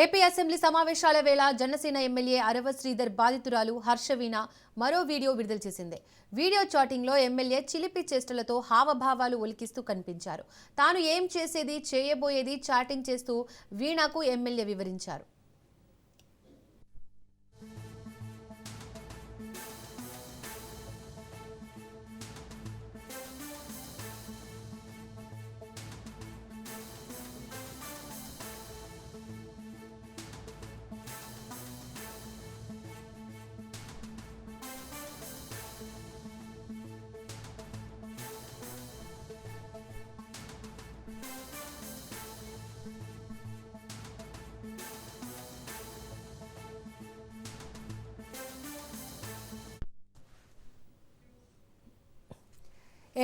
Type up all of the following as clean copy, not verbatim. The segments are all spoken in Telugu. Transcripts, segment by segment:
ఏపీ అసెంబ్లీ సమావేశాల వేళ జనసేన ఎమ్మెల్యే అరవ శ్రీధర్ బాధితురాలు హర్షవీణ మరో వీడియో విడుదల చేసింది. వీడియో చాటింగ్లో ఎమ్మెల్యే చిలిపి చేష్టలతో హావభావాలు ఒలికిస్తూ కనిపించారు. తాను ఏం చేసేది చేయబోయేది చాటింగ్ చేస్తూ వీణకు ఎమ్మెల్యే వివరించారు.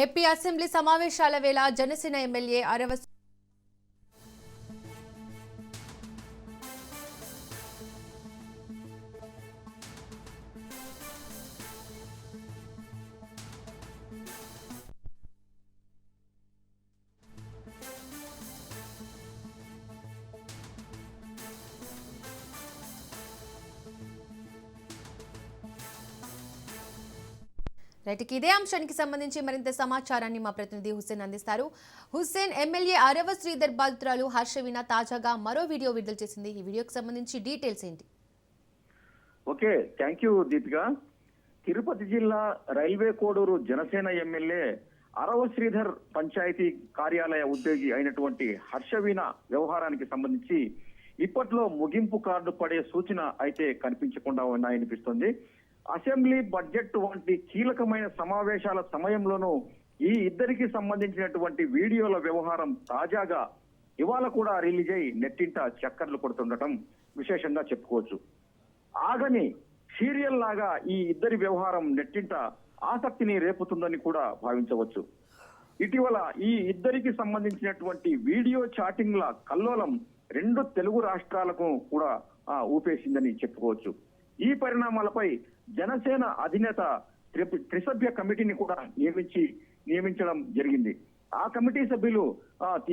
ఏపీ అసెంబ్లీ సమావేశాల వేళ జనసేన ఎమ్మెల్యే అరవ రైట్కి ఇదే అంశానికి సంబంధించి మరింత సమాచారాన్ని మా ప్రతినిధి హుస్సేన్ అందిస్తారు. హుస్సేన్, ఎమ్మెల్యే అరవ శ్రీధర్ బాధితురాలు హర్షవీణ తాజాగా మరో వీడియో విడుదల చేసింది. ఈ వీడియోకి సంబంధించి డీటెయిల్స్ ఏంటి? Okay, thank you Deepika. Tirupati జిల్లా రైల్వే కోడూరు జనసేన ఎమ్మెల్యే అరవ శ్రీధర్ పంచాయతీ కార్యాలయ ఉద్యోగి అయినటువంటి హర్షవీణ వ్యవహారానికి సంబంధించి ఇప్పట్లో ముగింపు కార్డు పడే సూచన అయితే కనిపించకుండా ఉన్నాయనిపిస్తుంది. అసెంబ్లీ బడ్జెట్ వంటి కీలకమైన సమావేశాల సమయంలోనూ ఈ ఇద్దరికి సంబంధించినటువంటి వీడియోల వ్యవహారం తాజాగా ఇవాళ కూడా రిలీజ్ అయి నెట్టింట చక్కర్లు కొడుతుండటం విశేషంగా చెప్పుకోవచ్చు. ఆగని సీరియల్ లాగా ఈ ఇద్దరి వ్యవహారం నెట్టింట ఆసక్తిని రేపుతుందని కూడా భావించవచ్చు. ఇటీవల ఈ ఇద్దరికి సంబంధించినటువంటి వీడియో చాటింగ్ల కల్లోలం రెండు తెలుగు రాష్ట్రాలకు కూడా ఊపేసిందని చెప్పుకోవచ్చు. ఈ పరిణామాలపై జనసేన అధినేత త్రిసభ్య కమిటీని కూడా నియమించడం జరిగింది. ఆ కమిటీ సభ్యులు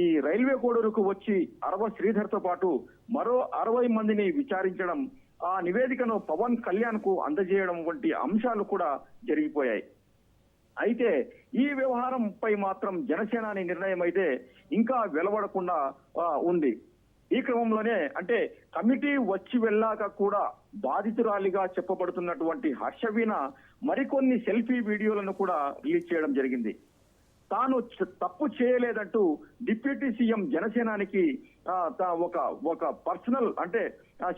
ఈ రైల్వే కోడూరుకు వచ్చి అరవ శ్రీధర్ తో పాటు మరో 60 మందిని విచారించడం, ఆ నివేదికను పవన్ కళ్యాణ్ కు అందజేయడం వంటి అంశాలు కూడా జరిగిపోయాయి. అయితే ఈ వ్యవహారంపై మాత్రం జనసేనాని నిర్ణయం అయితే ఇంకా వెలువడకుండా ఉంది. ఈ క్రమంలోనే అంటే కమిటీ వచ్చి వెళ్ళాక కూడా బాధితురాలిగా చెప్పబడుతున్నటువంటి హర్షవీణ మరికొన్ని సెల్ఫీ వీడియోలను కూడా రిలీజ్ చేయడం జరిగింది. తాను తప్పు చేయలేదంటూ డిప్యూటీ సీఎం జనసేనానికి ఒక పర్సనల్ అంటే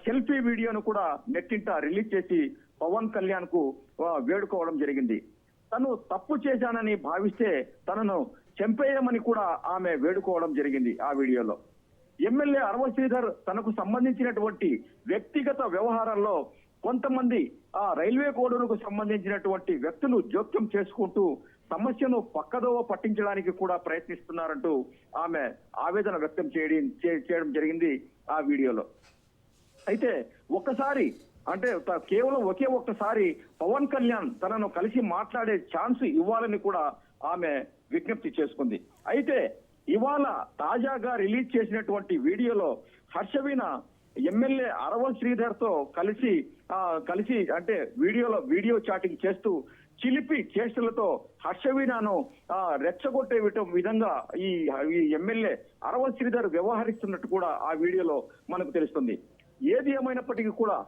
సెల్ఫీ వీడియోను కూడా నెట్టింట రిలీజ్ చేసి పవన్ కళ్యాణ్ కు వేడుకోవడం జరిగింది. తను తప్పు చేశానని భావిస్తే తనను చంపేయమని కూడా ఆమె వేడుకోవడం జరిగింది. ఆ వీడియోలో ఎమ్మెల్యే అరవ శ్రీధర్ తనకు సంబంధించినటువంటి వ్యక్తిగత వ్యవహారాల్లో కొంతమంది ఆ రైల్వే కోడూరుకు సంబంధించినటువంటి వ్యక్తులు జోక్యం చేసుకుంటూ సమస్యను పక్కదోవ పట్టించడానికి కూడా ప్రయత్నిస్తున్నారంటూ ఆమె ఆవేదన వ్యక్తం చేయడం జరిగింది ఆ వీడియోలో. అయితే ఒక్కసారి అంటే కేవలం ఒక్కసారి పవన్ కళ్యాణ్ తనను కలిసి మాట్లాడే ఛాన్స్ ఇవ్వాలని కూడా ఆమె విజ్ఞప్తి చేసుకుంది. అయితే ఇవాళ తాజాగా రిలీజ్ చేసినటువంటి వీడియోలో హర్షవీణ ఎమ్మెల్యే అరవ శ్రీధర్ తో కలిసి అంటే వీడియో చాటింగ్ చేస్తూ చిలిపి చేష్టలతో హర్షవీణను రెచ్చగొట్టే విధంగా ఈ ఎమ్మెల్యే అరవ శ్రీధర్ వ్యవహరిస్తున్నట్టు కూడా ఆ వీడియోలో మనకు తెలుస్తుంది. ఏది ఏమైనప్పటికీ కూడా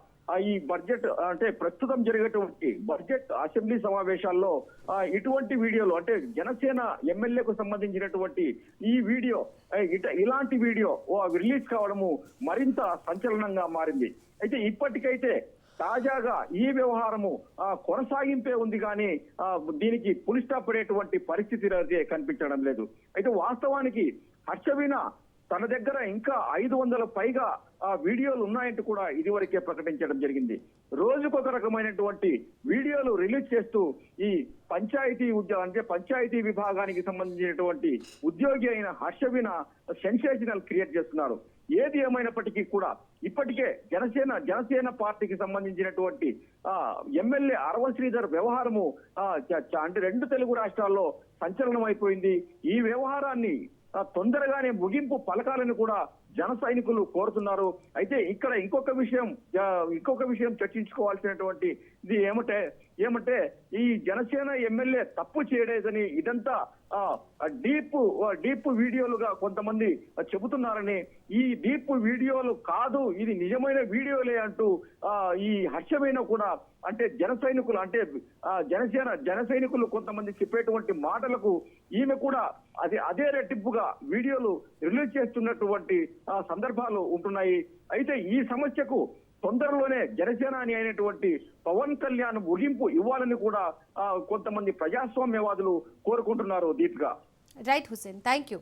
ఈ బడ్జెట్ అంటే ప్రస్తుతం జరిగేటువంటి బడ్జెట్ అసెంబ్లీ సమావేశాల్లో ఇటువంటి వీడియోలు అంటే జనసేన ఎమ్మెల్యేకు సంబంధించినటువంటి ఈ వీడియో ఇలాంటి వీడియో రిలీజ్ కావడము మరింత సంచలనంగా మారింది. అయితే ఇప్పటికైతే తాజాగా ఈ వ్యవహారము కొనసాగింపే ఉంది కానీ దీనికి పులి స్టాప్ పడేటువంటి పరిస్థితి అయితే కనిపించడం లేదు. అయితే వాస్తవానికి హర్షవీణ తన దగ్గర ఇంకా 500 పైగా వీడియోలు ఉన్నాయంటూ కూడా ఇదివరకే ప్రకటించడం జరిగింది. రోజుకొక రకమైనటువంటి వీడియోలు రిలీజ్ చేస్తూ ఈ పంచాయతీ విభాగానికి సంబంధించినటువంటి ఉద్యోగి అయిన హర్షవీణ సెన్సేషనల్ క్రియేట్ చేస్తున్నారు. ఏది ఏమైనప్పటికీ కూడా ఇప్పటికే జనసేన పార్టీకి సంబంధించినటువంటి ఎమ్మెల్యే అరవ శ్రీధర్ వ్యవహారము అంటే రెండు తెలుగు రాష్ట్రాల్లో సంచలనం అయిపోయింది. ఈ వ్యవహారాన్ని తొందరగానే ముగింపు పలకాలని కూడా జన సైనికులు కోరుతున్నారు. అయితే ఇక్కడ ఇంకొక విషయం చర్చించుకోవాల్సినటువంటి ఇది ఏమంటే ఈ జనసేన ఎమ్మెల్యే తప్పు చేయలేదని ఇదంతా డీప్ వీడియోలుగా కొంతమంది చెబుతున్నారని, ఈ డీప్ వీడియోలు కాదు ఇది నిజమైన వీడియోలే అంటూ ఈ హర్షవీణ కూడా అంటే జన సైనికులు కొంతమంది చెప్పేటువంటి మాటలకు ఈమె కూడా అదే రెట్టింపుగా వీడియోలు రిలీజ్ చేస్తున్నటువంటి సందర్భాలు ఉంటున్నాయి. అయితే ఈ సమస్యకు తొందరలోనే జనసేనాని అయినటువంటి పవన్ కళ్యాణ్ ముగింపు ఇవ్వాలని కూడా కొంతమంది ప్రజాస్వామ్యవాదులు కోరుకుంటున్నారు. Deepika. Right Hussain, thank you.